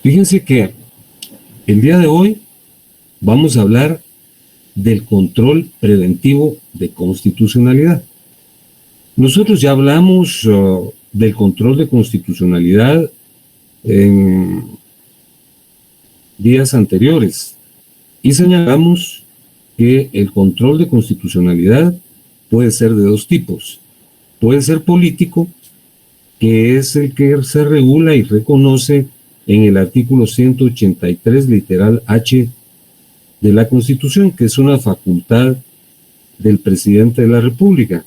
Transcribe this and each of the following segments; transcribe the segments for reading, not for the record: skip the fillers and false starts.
Fíjense que el día de hoy vamos a hablar del control preventivo de constitucionalidad. Nosotros ya hablamos del control de constitucionalidad en días anteriores y señalamos que el control de constitucionalidad puede ser de dos tipos. Puede ser político, que es el que se regula y reconoce en el artículo 183, literal H de la Constitución, que es una facultad del presidente de la República.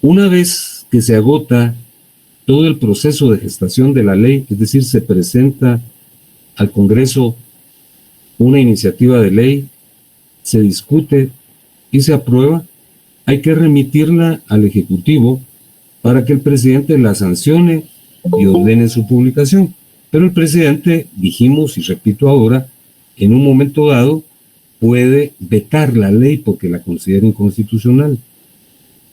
Una vez que se agota todo el proceso de gestación de la ley, es decir, se presenta al Congreso una iniciativa de ley, se discute y se aprueba, hay que remitirla al Ejecutivo para que el presidente la sancione y ordene su publicación. Pero el presidente, dijimos y repito ahora, en un momento dado puede vetar la ley porque la considera inconstitucional.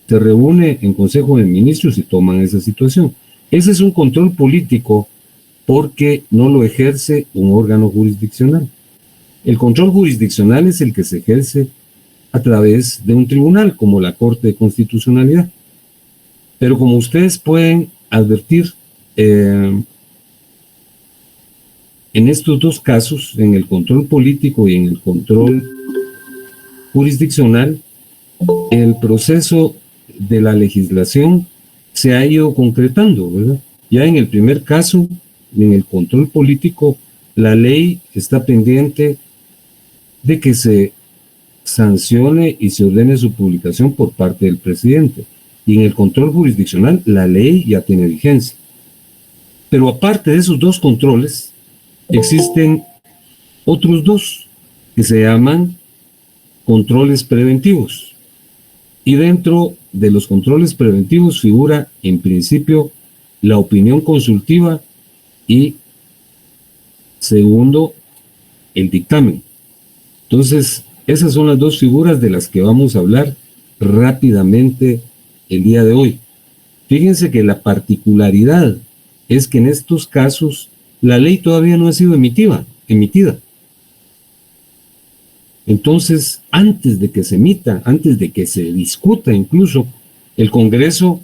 Se reúne en Consejo de Ministros y toman esa situación. Ese es un control político porque no lo ejerce un órgano jurisdiccional. El control jurisdiccional es el que se ejerce a través de un tribunal como la Corte de Constitucionalidad. Pero como ustedes pueden advertir, en estos dos casos, en el control político y en el control jurisdiccional, el proceso de la legislación se ha ido concretando, ¿verdad? Ya en el primer caso, en el control político, la ley está pendiente de que se sancione y se ordene su publicación por parte del presidente. Y en el control jurisdiccional, la ley ya tiene vigencia. Pero aparte de esos dos controles, existen otros dos que se llaman controles preventivos. Y dentro de los controles preventivos figura, en principio, la opinión consultiva y, segundo, el dictamen. Entonces, esas son las dos figuras de las que vamos a hablar rápidamente el día de hoy. Fíjense que la particularidad es que en estos casos la ley todavía no ha sido emitida. Entonces, antes de que se emita, antes de que se discuta incluso, el Congreso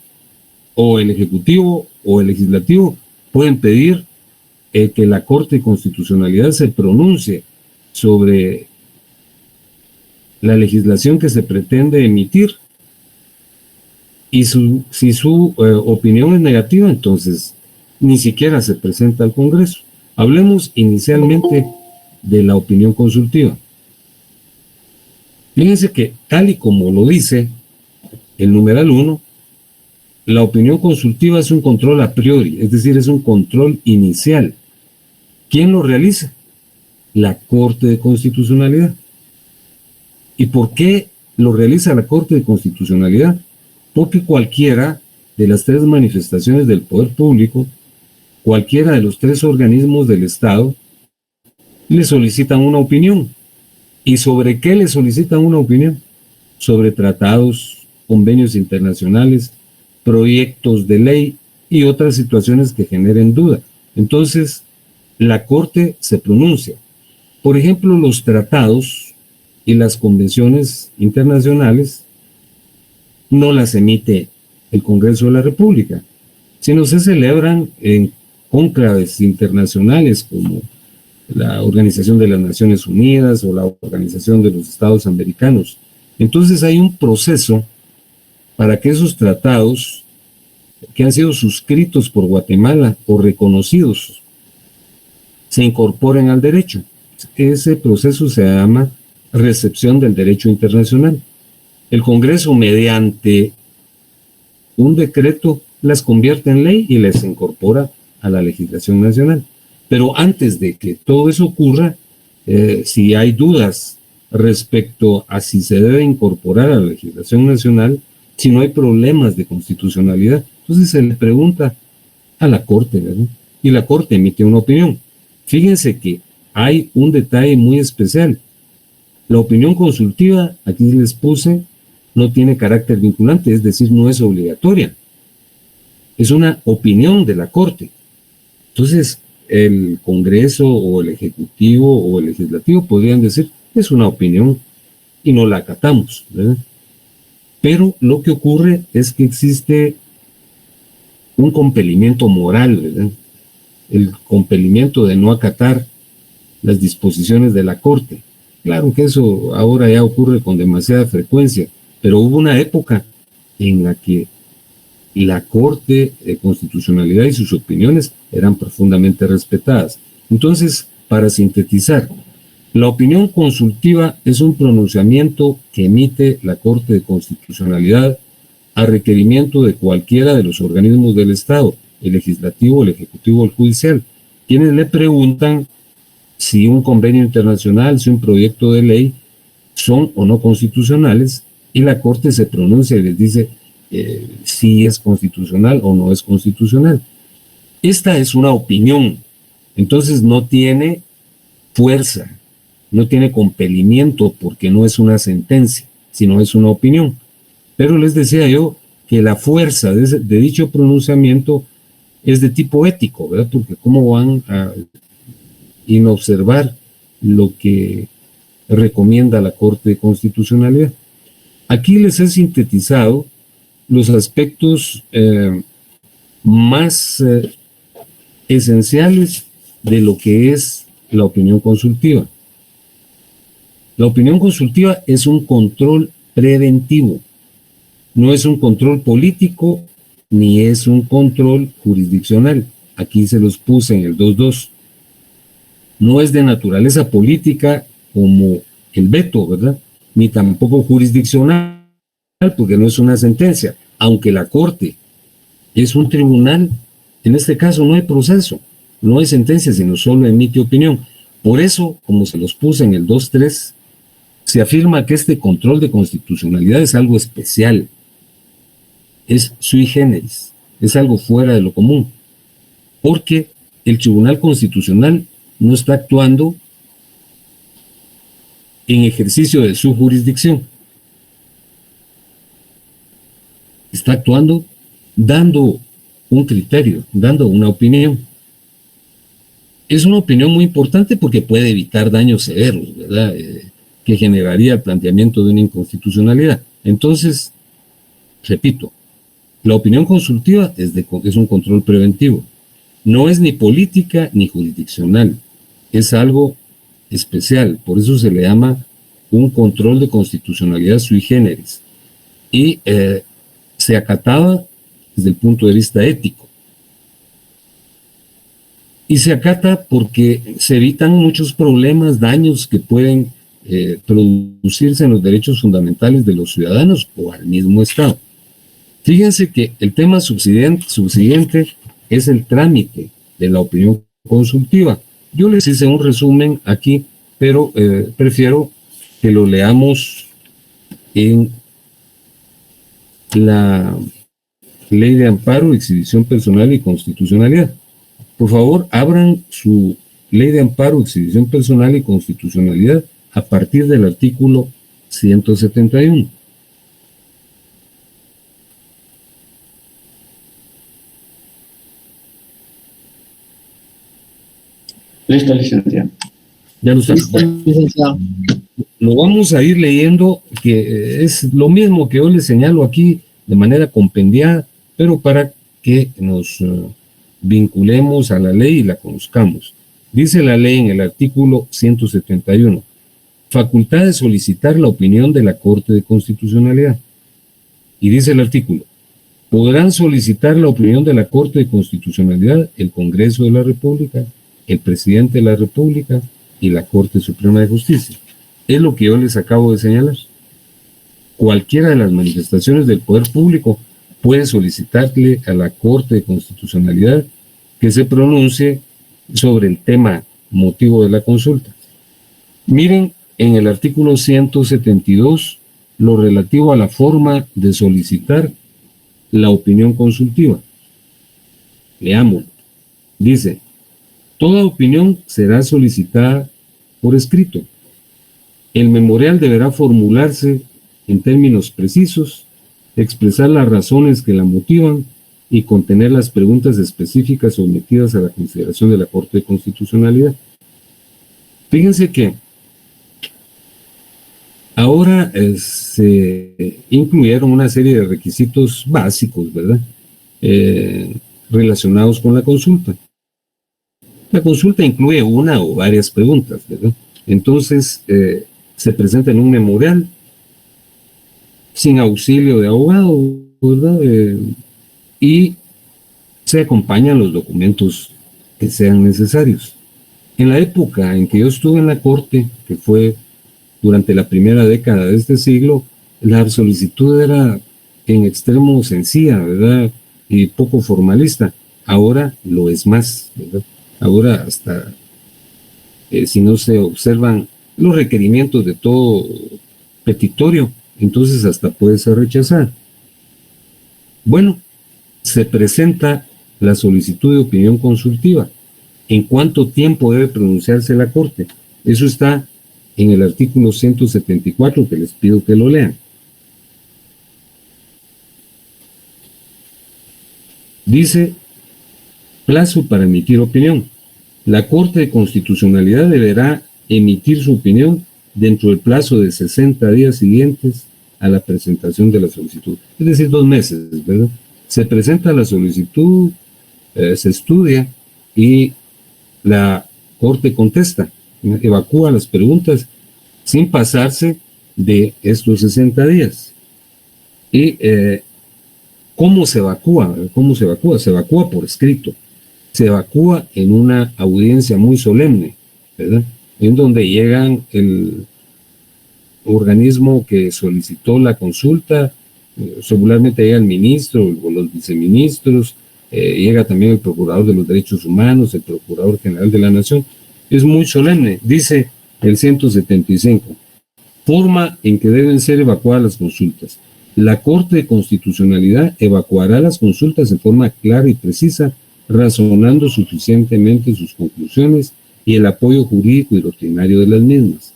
o el Ejecutivo o el Legislativo pueden pedir que la Corte de Constitucionalidad se pronuncie sobre la legislación que se pretende emitir. Y si su opinión es negativa, entonces ni siquiera se presenta al Congreso. Hablemos inicialmente de la opinión consultiva. Fíjense que, tal y como lo dice el numeral 1, la opinión consultiva es un control a priori, es decir, es un control inicial. ¿Quién lo realiza? La Corte de Constitucionalidad. ¿Y por qué lo realiza la Corte de Constitucionalidad? Porque cualquiera de las tres manifestaciones del poder público, cualquiera de los tres organismos del Estado, le solicitan una opinión. ¿Y sobre qué le solicitan una opinión? Sobre tratados, convenios internacionales, proyectos de ley y otras situaciones que generen duda. Entonces, la Corte se pronuncia. Por ejemplo, los tratados y las convenciones internacionales no las emite el Congreso de la República, sino se celebran en cónclaves internacionales como la Organización de las Naciones Unidas o la Organización de los Estados Americanos. Entonces hay un proceso para que esos tratados que han sido suscritos por Guatemala o reconocidos se incorporen al derecho. Ese proceso se llama recepción del derecho internacional. El Congreso, mediante un decreto, las convierte en ley y las incorpora a la legislación nacional. Pero antes de que todo eso ocurra, si hay dudas respecto a si se debe incorporar a la legislación nacional, si no hay problemas de constitucionalidad, entonces se le pregunta a la Corte, ¿verdad? Y la Corte emite una opinión. Fíjense que hay un detalle muy especial. La opinión consultiva, aquí les puse, no tiene carácter vinculante, es decir, no es obligatoria. Es una opinión de la Corte. Entonces, el Congreso o el Ejecutivo o el Legislativo podrían decir, es una opinión y no la acatamos, ¿verdad? Pero lo que ocurre es que existe un compelimiento moral, ¿verdad? El compelimiento de no acatar las disposiciones de la Corte. Claro que eso ahora ya ocurre con demasiada frecuencia, pero hubo una época en la que la Corte de Constitucionalidad y sus opiniones eran profundamente respetadas. Entonces, para sintetizar, la opinión consultiva es un pronunciamiento que emite la Corte de Constitucionalidad a requerimiento de cualquiera de los organismos del Estado, el legislativo, el ejecutivo o el judicial, quienes le preguntan si un convenio internacional, si un proyecto de ley son o no constitucionales, y la Corte se pronuncia y les dice si es constitucional o no es constitucional. Esta es una opinión, entonces no tiene fuerza, no tiene compelimiento porque no es una sentencia, sino es una opinión. Pero les decía yo que la fuerza de dicho pronunciamiento es de tipo ético, ¿verdad? Porque cómo van a inobservar lo que recomienda la Corte de Constitucionalidad. Aquí les he sintetizado los aspectos más esenciales de lo que es la opinión consultiva. La opinión consultiva es un control preventivo, no es un control político ni es un control jurisdiccional. Aquí se los puse en el 2.2. No es de naturaleza política como el veto, ¿verdad? Ni tampoco jurisdiccional, porque no es una sentencia. Aunque la Corte es un tribunal, en este caso no hay proceso, no hay sentencia, sino solo emite opinión. Por eso, como se los puse en el 2.3, se afirma que este control de constitucionalidad es algo especial, es sui generis, es algo fuera de lo común, porque el Tribunal Constitucional no está actuando en ejercicio de su jurisdicción, está actuando dando un criterio, dando una opinión. Es una opinión muy importante porque puede evitar daños severos, ¿verdad? Que generaría el planteamiento de una inconstitucionalidad. Entonces, repito, la opinión consultiva es un control preventivo. No es ni política ni jurisdiccional, es algo especial, por eso se le llama un control de constitucionalidad sui generis. Y se acataba desde el punto de vista ético. Y se acata porque se evitan muchos problemas, daños que pueden producirse en los derechos fundamentales de los ciudadanos o al mismo Estado. Fíjense que el tema subsiguiente es el trámite de la opinión consultiva. Yo les hice un resumen aquí, pero prefiero que lo leamos en la Ley de Amparo, Exhibición Personal y Constitucionalidad. Por favor, abran su Ley de Amparo, Exhibición Personal y Constitucionalidad a partir del artículo 171. Listo, licenciado. Ya lo saben. Licenciado. Lo vamos a ir leyendo, que es lo mismo que yo les señalo aquí de manera compendiada, pero para que nos vinculemos a la ley y la conozcamos. Dice la ley en el artículo 171, facultad de solicitar la opinión de la Corte de Constitucionalidad. Y dice el artículo, podrán solicitar la opinión de la Corte de Constitucionalidad el Congreso de la República, el Presidente de la República y la Corte Suprema de Justicia. Es lo que yo les acabo de señalar. Cualquiera de las manifestaciones del poder público puede solicitarle a la Corte de Constitucionalidad que se pronuncie sobre el tema motivo de la consulta. Miren en el artículo 172 lo relativo a la forma de solicitar la opinión consultiva. Leamos. Dice, toda opinión será solicitada por escrito. El memorial deberá formularse en términos precisos, expresar las razones que la motivan y contener las preguntas específicas sometidas a la consideración de la Corte de Constitucionalidad. Fíjense que ahora se incluyeron una serie de requisitos básicos, ¿verdad? Relacionados con la consulta. La consulta incluye una o varias preguntas, ¿verdad? Entonces, se presenta en un memorial, sin auxilio de abogado, ¿verdad? Y se acompañan los documentos que sean necesarios. En la época en que yo estuve en la Corte, que fue durante la primera década de este siglo, la solicitud era en extremo sencilla, ¿verdad? Y poco formalista. Ahora lo es más, ¿verdad? Ahora hasta, si no se observan los requerimientos de todo petitorio, entonces hasta puede ser rechazada. Bueno, se presenta la solicitud de opinión consultiva. ¿En cuánto tiempo debe pronunciarse la Corte? Eso está en el artículo 174, que les pido que lo lean. Dice: plazo para emitir opinión. La Corte de Constitucionalidad deberá emitir su opinión dentro del plazo de 60 días siguientes a la presentación de la solicitud. Es decir, 2 meses, ¿verdad? Se presenta la solicitud, se estudia y la Corte contesta, evacúa las preguntas sin pasarse de estos 60 días. ¿Y cómo se evacúa? ¿Cómo se evacúa? Se evacúa por escrito. Se evacúa en una audiencia muy solemne, ¿verdad? En donde llegan el organismo que solicitó la consulta, regularmente llega el ministro o los viceministros, llega también el Procurador de los Derechos Humanos, el Procurador General de la Nación. Es muy solemne. Dice el 175, forma en que deben ser evacuadas las consultas. La Corte de Constitucionalidad evacuará las consultas en forma clara y precisa, razonando suficientemente sus conclusiones y el apoyo jurídico y doctrinario de las mismas.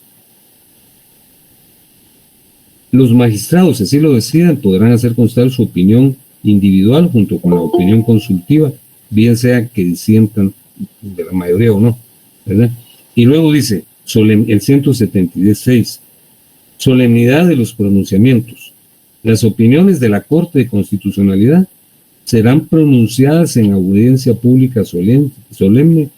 Los magistrados, si así lo decidan, podrán hacer constar su opinión individual junto con la opinión consultiva, bien sea que disientan de la mayoría o no, ¿verdad? Y luego dice, el 176, solemnidad de los pronunciamientos. Las opiniones de la Corte de Constitucionalidad serán pronunciadas en audiencia pública solemne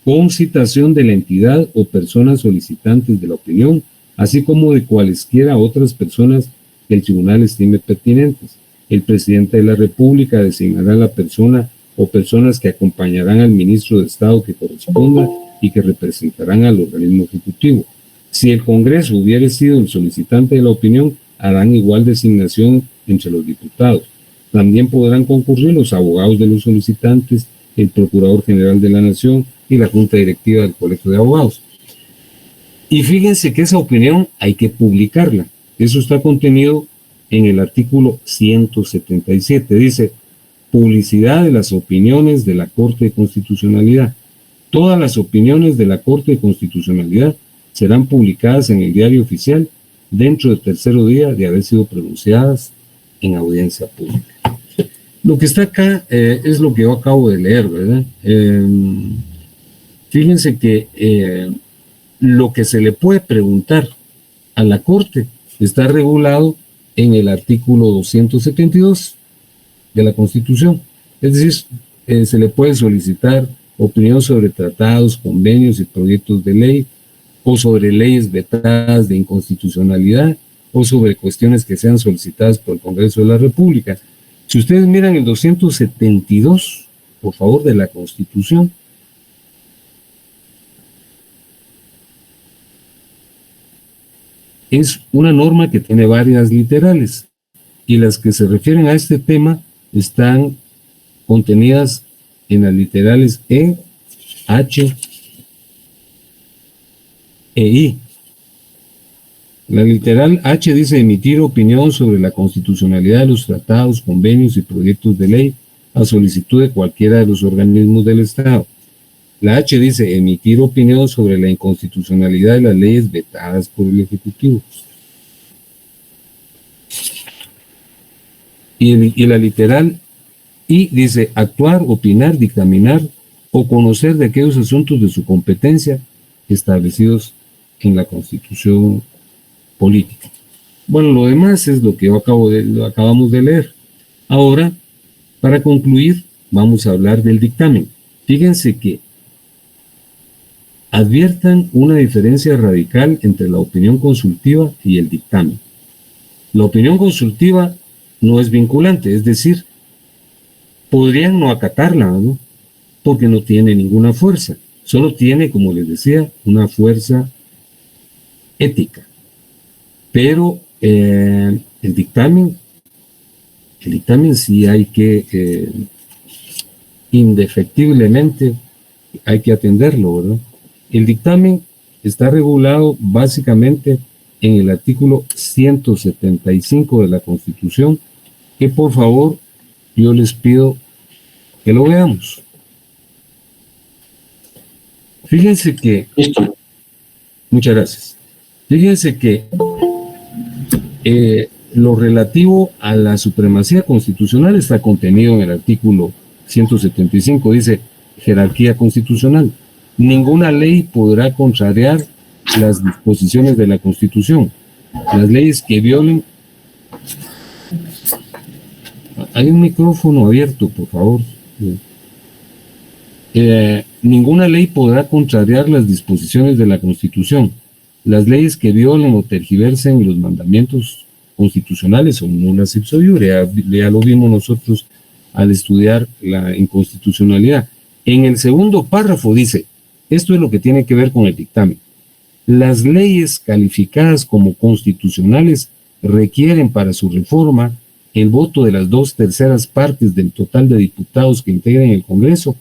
con citación de la entidad o personas solicitantes de la opinión, así como de cualesquiera otras personas que el tribunal estime pertinentes. El presidente de la República designará a la persona o personas que acompañarán al ministro de Estado que corresponda y que representarán al organismo ejecutivo. Si el Congreso hubiera sido el solicitante de la opinión, harán igual designación entre los diputados. También podrán concurrir los abogados de los solicitantes, el Procurador General de la Nación y la Junta Directiva del Colegio de Abogados. Y fíjense que esa opinión hay que publicarla. Eso está contenido en el artículo 177. Dice, publicidad de las opiniones de la Corte de Constitucionalidad. Todas las opiniones de la Corte de Constitucionalidad serán publicadas en el Diario Oficial dentro del tercer día de haber sido pronunciadas en audiencia pública. Lo que está acá es lo que yo acabo de leer, ¿verdad? Fíjense que lo que se le puede preguntar a la Corte está regulado en el artículo 272 de la Constitución. Es decir, se le puede solicitar opinión sobre tratados, convenios y proyectos de ley, o sobre leyes vetadas de inconstitucionalidad, o sobre cuestiones que sean solicitadas por el Congreso de la República. Si ustedes miran el 272, por favor, de la Constitución, es una norma que tiene varias literales, y las que se refieren a este tema están contenidas en las literales E, H e I. La literal H dice emitir opinión sobre la constitucionalidad de los tratados, convenios y proyectos de ley a solicitud de cualquiera de los organismos del Estado. La H dice emitir opinión sobre la inconstitucionalidad de las leyes vetadas por el Ejecutivo. Y la literal Y dice, actuar, opinar, dictaminar o conocer de aquellos asuntos de su competencia establecidos en la Constitución política. Bueno, lo demás es lo que lo acabamos de leer. Ahora, para concluir, vamos a hablar del dictamen. Fíjense que adviertan una diferencia radical entre la opinión consultiva y el dictamen. La opinión consultiva no es vinculante, es decir, podrían no acatarla, ¿no? Porque no tiene ninguna fuerza, solo tiene, como les decía, una fuerza ética. Pero el dictamen sí hay que, indefectiblemente, hay que atenderlo, ¿verdad? El dictamen está regulado básicamente en el artículo 175 de la Constitución, que por favor yo les pido que lo veamos. Fíjense que... Listo. Muchas gracias. Fíjense que lo relativo a la supremacía constitucional está contenido en el artículo 175, dice jerarquía constitucional. Ninguna ley podrá contrariar las disposiciones de la Constitución. Las leyes que violen... Hay un micrófono abierto, por favor. Ninguna ley podrá contrariar las disposiciones de la Constitución. Las leyes que violen o tergiversen los mandamientos constitucionales son nulas ipso iure. Ya lo vimos nosotros al estudiar la inconstitucionalidad. En el segundo párrafo dice, esto es lo que tiene que ver con el dictamen. Las leyes calificadas como constitucionales requieren para su reforma el voto de las 2/3 partes del total de diputados que integren el Congreso,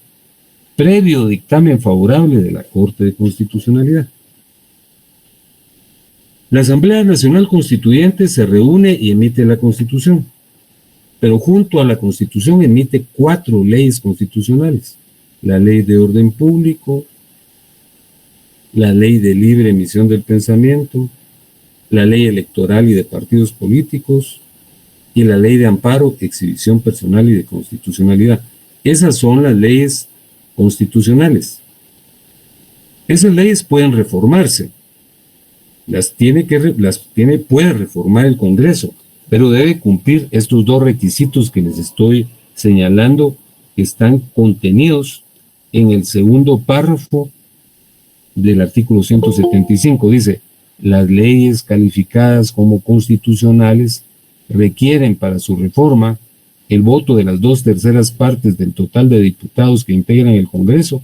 previo dictamen favorable de la Corte de Constitucionalidad. La Asamblea Nacional Constituyente se reúne y emite la Constitución, pero junto a la Constitución emite 4 leyes constitucionales: la Ley de Orden Público, la Ley de Libre Emisión del Pensamiento, la Ley Electoral y de Partidos Políticos y la Ley de Amparo, Exhibición Personal y de Constitucionalidad. Esas son las leyes constitucionales. Esas leyes pueden reformarse. Puede reformar el Congreso, pero debe cumplir estos 2 requisitos que les estoy señalando, que están contenidos en el segundo párrafo del artículo 175. Dice, las leyes calificadas como constitucionales requieren para su reforma el voto de las 2/3 partes del total de diputados que integran el Congreso,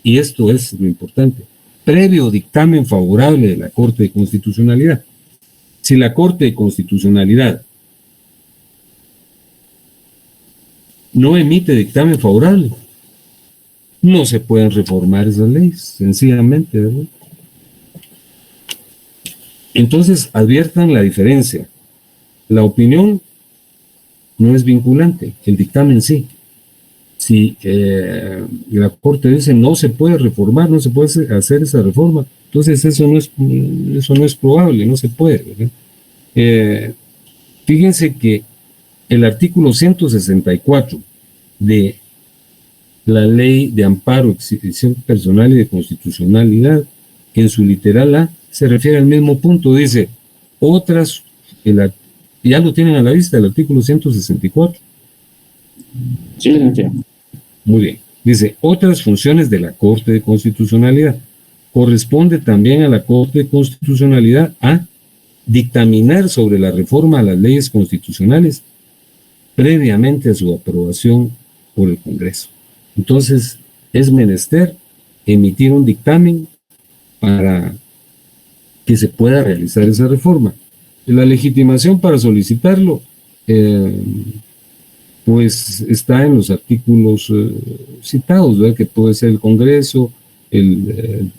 y esto es lo importante, previo dictamen favorable de la Corte de Constitucionalidad. Si la Corte de Constitucionalidad no emite dictamen favorable, no se pueden reformar esas leyes, sencillamente, ¿verdad? Entonces, adviertan la diferencia. La opinión no es vinculante, el dictamen sí. Si la Corte dice no se puede reformar, no se puede hacer esa reforma, entonces eso no es probable, no se puede, ¿verdad? Fíjense que el artículo 164 de la Ley de Amparo, Exhibición Personal y de Constitucionalidad, en su literal A, se refiere al mismo punto, dice, otras, ya lo tienen a la vista, el artículo 164. Sí, licenciado. Muy bien. Dice, otras funciones de la Corte de Constitucionalidad. Corresponde también a la Corte de Constitucionalidad a dictaminar sobre la reforma a las leyes constitucionales previamente a su aprobación por el Congreso. Entonces, es menester emitir un dictamen para que se pueda realizar esa reforma. La legitimación para solicitarlo, pues está en los artículos citados, ¿verdad? Que puede ser el Congreso, el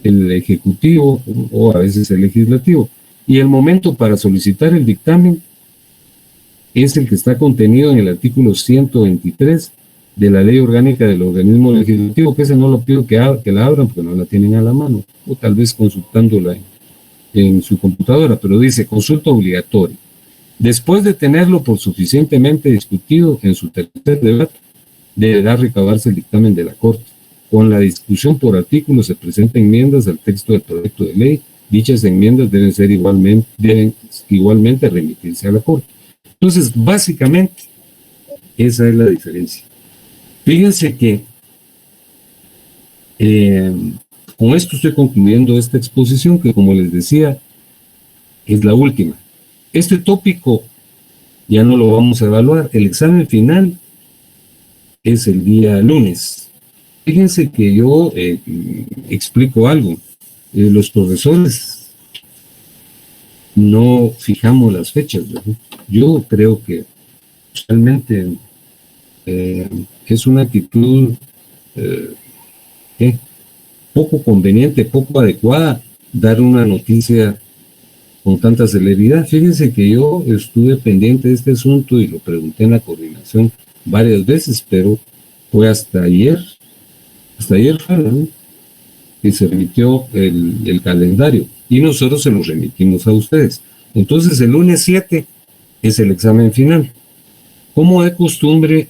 Ejecutivo o a veces el Legislativo. Y el momento para solicitar el dictamen es el que está contenido en el artículo 123 de la Ley Orgánica del Organismo Legislativo, que ese no lo pido que la abran porque no la tienen a la mano, o tal vez consultándola en su computadora, pero dice consulta obligatoria. Después de tenerlo por suficientemente discutido en su tercer debate, deberá recabarse el dictamen de la Corte. Con la discusión por artículos se presentan enmiendas al texto del proyecto de ley. Dichas enmiendas deben igualmente remitirse a la Corte. Entonces, básicamente, esa es la diferencia. Fíjense que con esto estoy concluyendo esta exposición que, como les decía, es la última. Este tópico ya no lo vamos a evaluar. El examen final es el día lunes. Fíjense que yo explico algo. Los profesores no fijamos las fechas, ¿verdad? Yo creo que realmente es una actitud poco conveniente, poco adecuada dar una noticia con tanta celeridad. Fíjense que yo estuve pendiente de este asunto y lo pregunté en la coordinación varias veces, pero fue hasta ayer fue, ¿no?, que se remitió el calendario y nosotros se lo remitimos a ustedes. Entonces el lunes 7 es el examen final. Como de costumbre,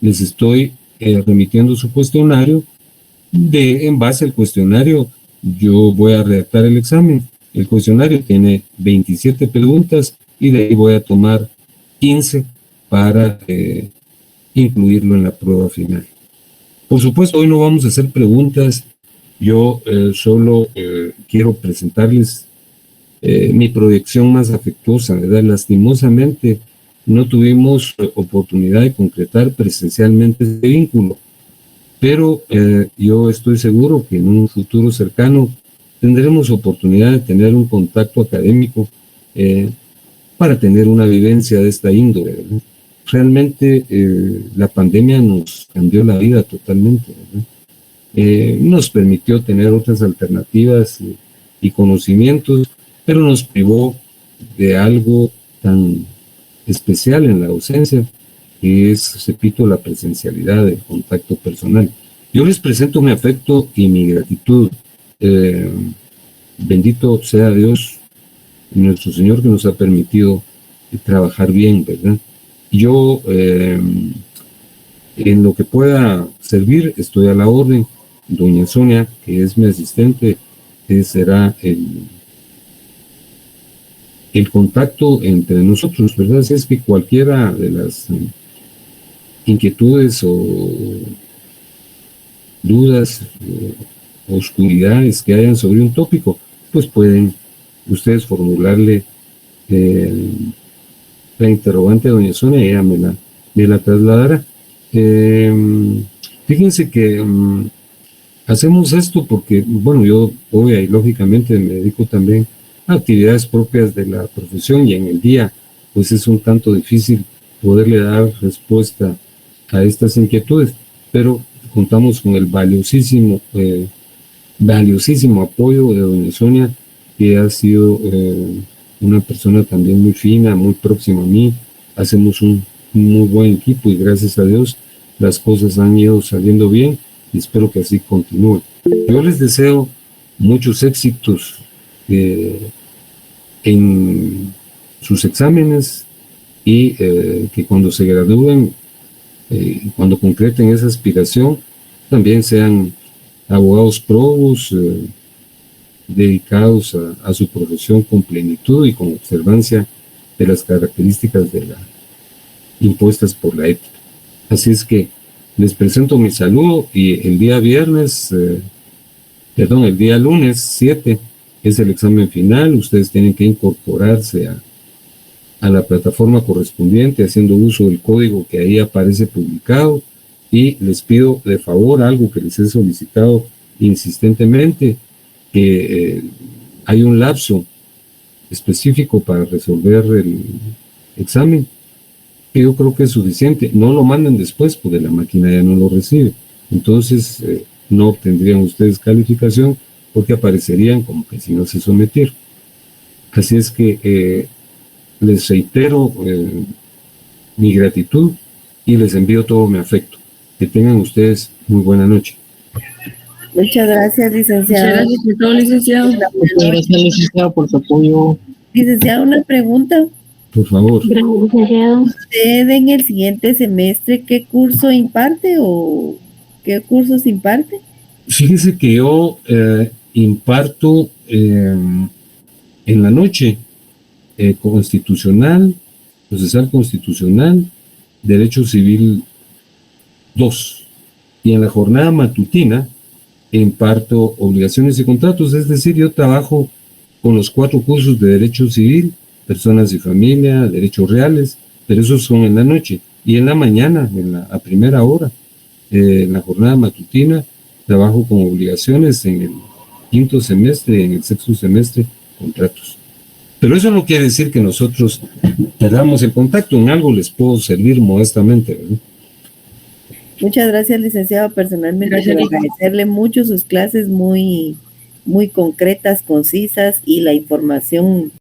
les estoy remitiendo su cuestionario. En base al cuestionario, yo voy a redactar el examen. El cuestionario tiene 27 preguntas y de ahí voy a tomar 15 para incluirlo en la prueba final. Por supuesto, hoy no vamos a hacer preguntas. Yo solo quiero presentarles mi proyección más afectuosa, ¿verdad? Lastimosamente, no tuvimos oportunidad de concretar presencialmente este vínculo, pero yo estoy seguro que en un futuro cercano tendremos oportunidad de tener un contacto académico para tener una vivencia de esta índole, ¿verdad? Realmente la pandemia nos cambió la vida totalmente, ¿verdad? Nos permitió tener otras alternativas y conocimientos, pero nos privó de algo tan especial en la docencia, que es, repito, la presencialidad, el contacto personal. Yo les presento mi afecto y mi gratitud. Bendito sea Dios, nuestro Señor, que nos ha permitido trabajar bien, ¿verdad? Yo, en lo que pueda servir, estoy a la orden. Doña Sonia, que es mi asistente, será el contacto entre nosotros, ¿verdad? Si es que cualquiera de las inquietudes o dudas, oscuridades que hayan sobre un tópico, pues pueden ustedes formularle la interrogante a doña Sonia y ella me la trasladará. Fíjense que hacemos esto porque, bueno, yo obvia y lógicamente me dedico también a actividades propias de la profesión y en el día pues es un tanto difícil poderle dar respuesta a estas inquietudes, pero contamos con el valiosísimo apoyo de doña Sonia, que ha sido una persona también muy fina, muy próxima a mí. Hacemos un muy buen equipo y gracias a Dios las cosas han ido saliendo bien y espero que así continúe. Yo les deseo muchos éxitos en sus exámenes y que cuando se gradúen, cuando concreten esa aspiración, también sean abogados probos, dedicados a su profesión con plenitud y con observancia de las características impuestas por la ética. Así es que les presento mi saludo y el día lunes 7 es el examen final. Ustedes tienen que incorporarse a la plataforma correspondiente haciendo uso del código que ahí aparece publicado y les pido de favor algo que les he solicitado insistentemente, que hay un lapso específico para resolver el examen, que yo creo que es suficiente. No lo manden después porque la máquina ya no lo recibe. Entonces no obtendrían ustedes calificación porque aparecerían como que si no se sometieron. Así es que les reitero mi gratitud y les envío todo mi afecto. Que tengan ustedes muy buena noche. Muchas gracias, licenciado. Muchas gracias por todo, licenciado. Muchas gracias, licenciado, por su apoyo. Licenciado, una pregunta. Por favor. Gracias, licenciado. ¿Usted en el siguiente semestre qué curso imparte o qué cursos imparte? Fíjese que yo imparto en la noche constitucional, procesal constitucional, derecho civil 2. Y en la jornada matutina imparto obligaciones y contratos, es decir, yo trabajo con los 4 cursos de derecho civil, personas y familia, derechos reales, pero esos son en la noche. Y en la mañana, a primera hora, en la jornada matutina, trabajo con obligaciones en el 5º semestre, en el 6º semestre, contratos. Pero eso no quiere decir que nosotros perdamos el contacto, en algo les puedo servir modestamente, ¿verdad? Muchas gracias, licenciado. Personalmente quiero agradecerle mucho sus clases muy concretas, concisas y la información